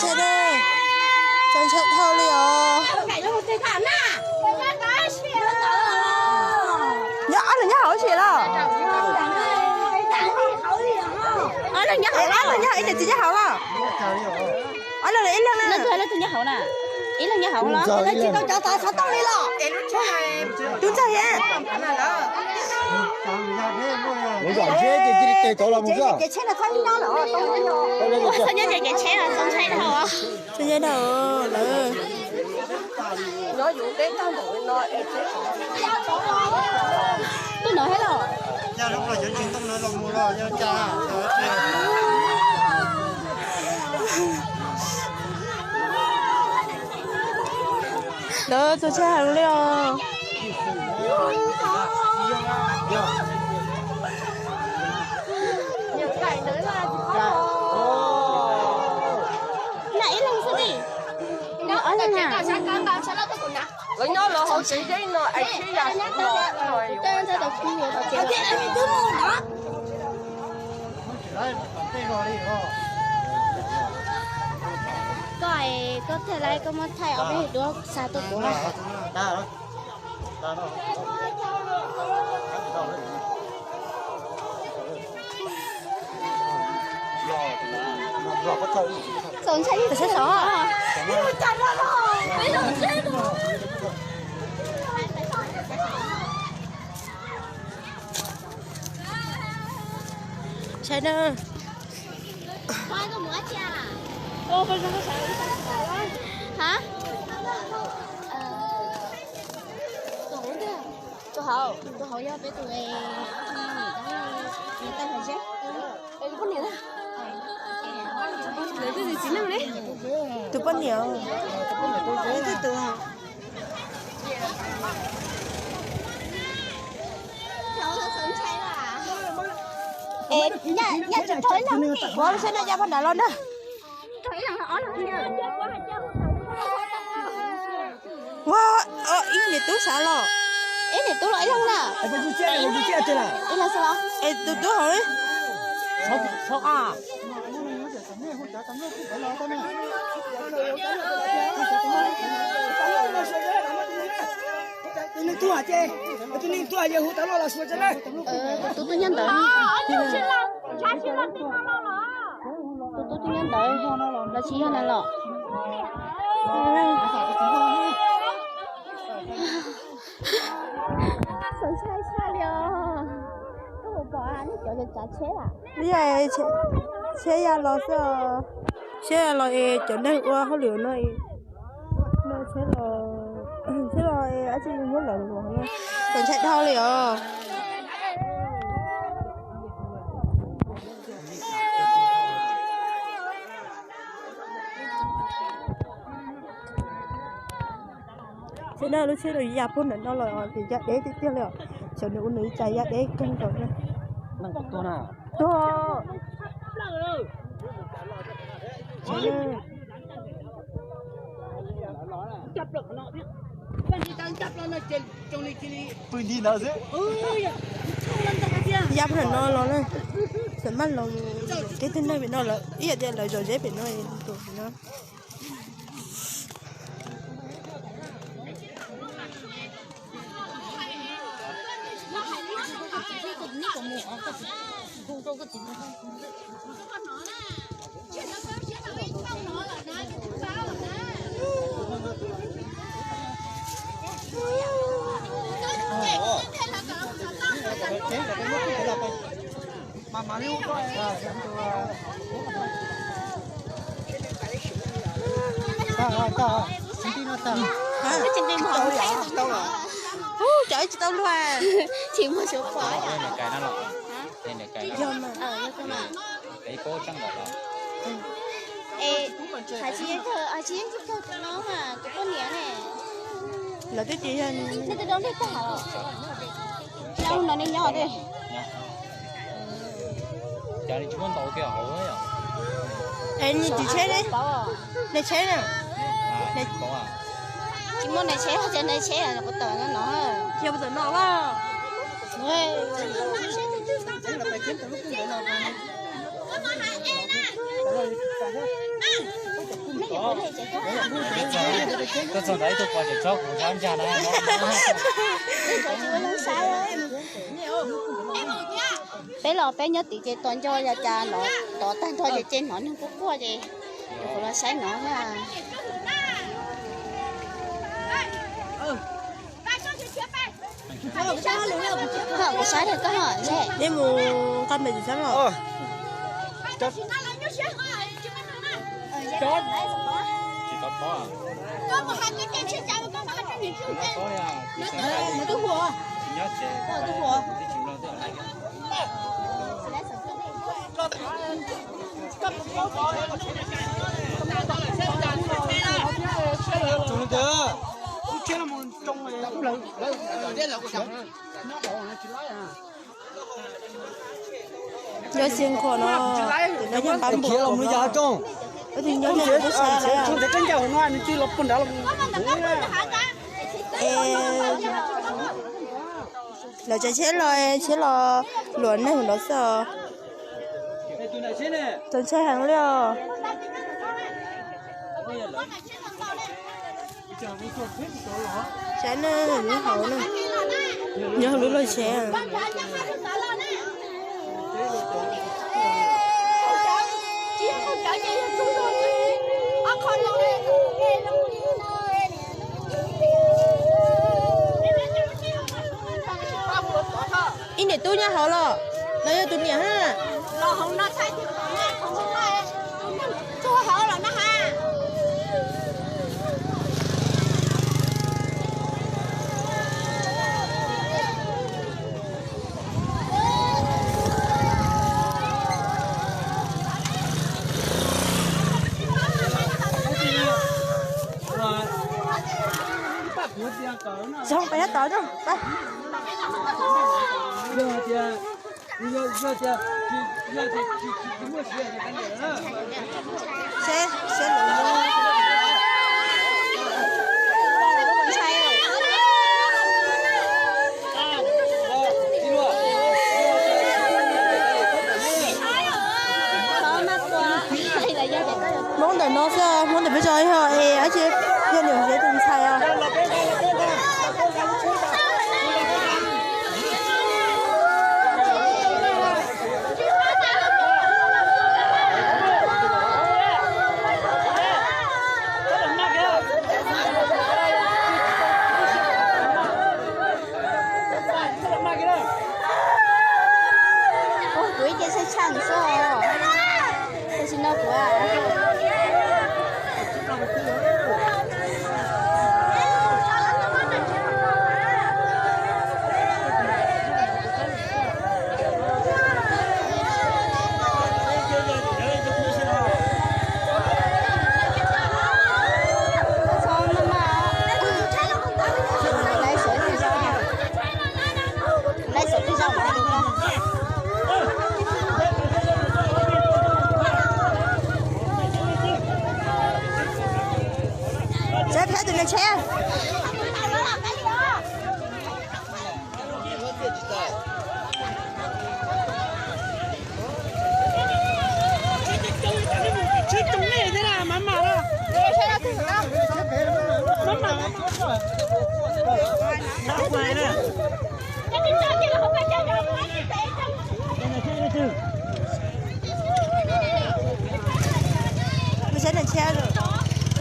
xe đây. Chân chạy thôi liền. Nhớ là nhớ hỏi gì đó. Ở là nhớ hỏi là nhớ ít nhớ hỏi là. Ở là ít lần nè. Nó nhớ hỏi nè. Ít lần nhớ hỏi là. Nó chỉ có cho ta 6 tông đi là. Đúng rồi vậy.我感觉这走了不是？给钱了，他应当了。我参加这个钱了，送菜头啊。参加头了。nó dùng cái cá mồi nó tôi nói hết rồi. Cha lúc là chuyện chuyện tông nữa lòng mua rồi cha. Đó, tôi chơi hàng liều. Nãy lần sao đi? Nó ở đây nè. với nó là hậu sĩ đấy nó ấy chứ là rồi Tên tôi đọc không nhiều đọc chưa? Coi có thể lại có một thầy ở đây được sao tôi cũng Còn thấy cái sẽ sợ à? Chạy nữa. Ô, bây giờ có sợ hả? Tôi hỏi với tụi người ta phải chết. Đây có nhiều đó. Lấy cái gì chín nào đấy? Tụi con nhiều. Lấy từ từ hả? Ê, nhà chụp thôi lắm. Bố nó sẽ ra phần đá luôn đó. Thôi là nó nha. Wow, ý này tú xả lọ. Ý này tú lại lắm nè. Ý là sao? Ê, tú hỏi. À. Tôi nhân tới. Tôi nhân tới. Là chi hay là lọ? Sợ sai sai rồi. Có một bò ăn chỗ để trả chế à? Bây giờ chế ra lọ sao? Chế ra lọ chỗ này qua họ liệu nó chế lọ ở trên muốn lần rồi. Còn chạy thôi liệu. Thế nào nó sẽ được giáp hơn nữa là thì giáp đấy tiếp liệu cho nữ chạy giáp đấy căng rồi nè. Năng có to nào? To. chấp được nó biết bên đi tăng chấp nó trên trong này kia Phương đi nào chứ? Giáp hơn nó nè. Sợ mất lòng cái tên này bị nó là ý là rồi dễ bị nó tụt nó. Mà nếu có Cái chân đêm họ Trời chị tao luôn. chỉ mua số phó à? Đây này cài nó lọ. Đây này cài nó. Dâm mà. Như thế nào? Cái cố trắng lọ. Ê, hải chiến cho tụi nó mà tụi con nhé này. Là cái chị anh. Nên tụi nó đi cả hả? Đâu nó đi nhỏ đi. Giờ thì chúng con tổ kia hậu ấy à? Ê, nhìn chị chế đấy. Này chế nè. Này có à? Chỉ muốn này chế hay trên này chế là có tờ nó Giờ bây giờ nó quá. Ê. 这从来都过去照顾人家呢。 bé lò bé nhớ tí chế toàn cho nhà cha nó tỏ tan thôi để trên nó không có qua gì rồi là sáng nó nha không sáng thì có hỏi thế nếu mà con mình sáng rồi Chỉ có bó à? có một hai cái trên trên cháu có một cái nhìn chung trên Có à? nó cứ hùa Chỉ nhớ chế. cứ hùa Chỉ chịu lo được lại cái. Trồng được. Cũng chưa là một trồng này cũng lớn. Đây là cái cặp. Nó bỏ nó chỉ lấy à. nhớ xiên khổ nó nó chẳng bám bùa Kia là giờ trồng. thì nhớ nhớ nó xa lại Trồng cái cánh dầu nó ăn chỉ lopun đó là. là chạy chết lo luồn này nó sợ tuần xe hàng liều chén này nó hậu này nhớ lúc lo xe in để tôi nha họ lo nó cho tôi nhà ha nó không nó thay thì không có thay chua họ là nó ha xong phải hết tỏi rồi xe món này nó sẽ món này bây giờ thôi ấy chứ giờ nhiều dễ từng xài à quý cái sẽ chẳng sao cái xin nó của xếp hết từ lên xe mình sẽ lên xe rồi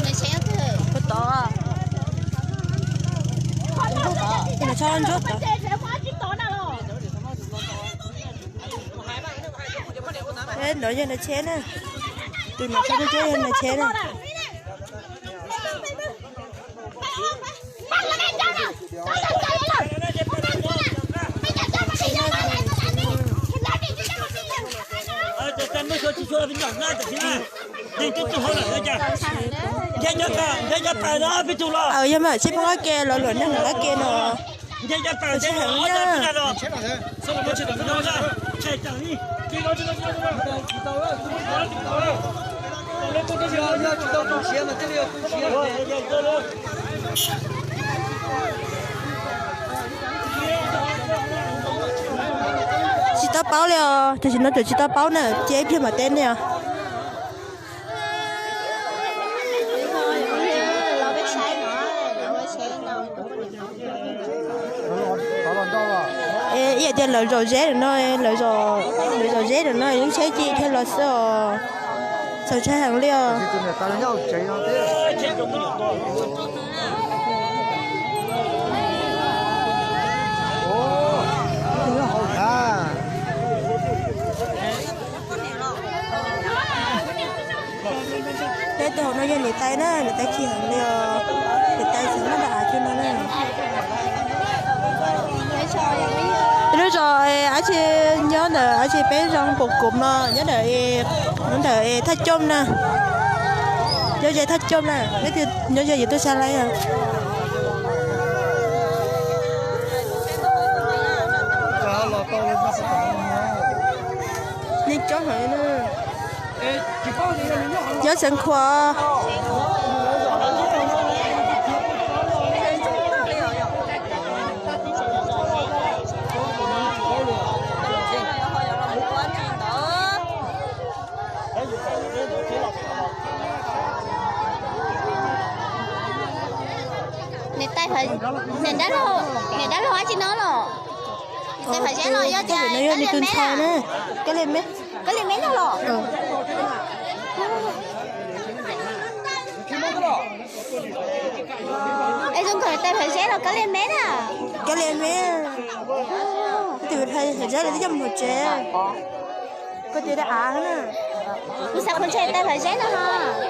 người sẽ thử có to à nhưng mà cho ăn chút đó thế nói cho nó chén nè tụi nó cho nó chơi là chén nè nhưng mà xếp hóa kia lỡ lỡ năng lá kia nè xếp hẳn nha chị ta báo liền thì chị nói chị ta báo nè chế phía mà tên nè giờ thì lợi rồi dễ được nói lợi rồi dễ được nói những xe gì theo là sợ sợ xe hàng liều cái tàu nó như tay đó người ta chỉ hàng liều người ta sẽ nó đã cho nó nè rồi rồi ở chị nhớ là ở chị bé rong bột cụm nó nhớ đợi thắt chôm nè nhớ dây thắt chôm nè cái gì nhớ dây gì tôi sao lấy à đi chó hỏi nữa nhớ sẵn khoa nè tay phải nè đá lo chị nó rồi tay phải dễ lo do cha cái lên mé nè cái lên mé nó rồi em dùng thời tay phải dễ là cái lên mé nè cái lên mé từ thầy phải dễ là cái dòng một chế có thể đã á nè cứ sao con trai tay phải dễ nữa ha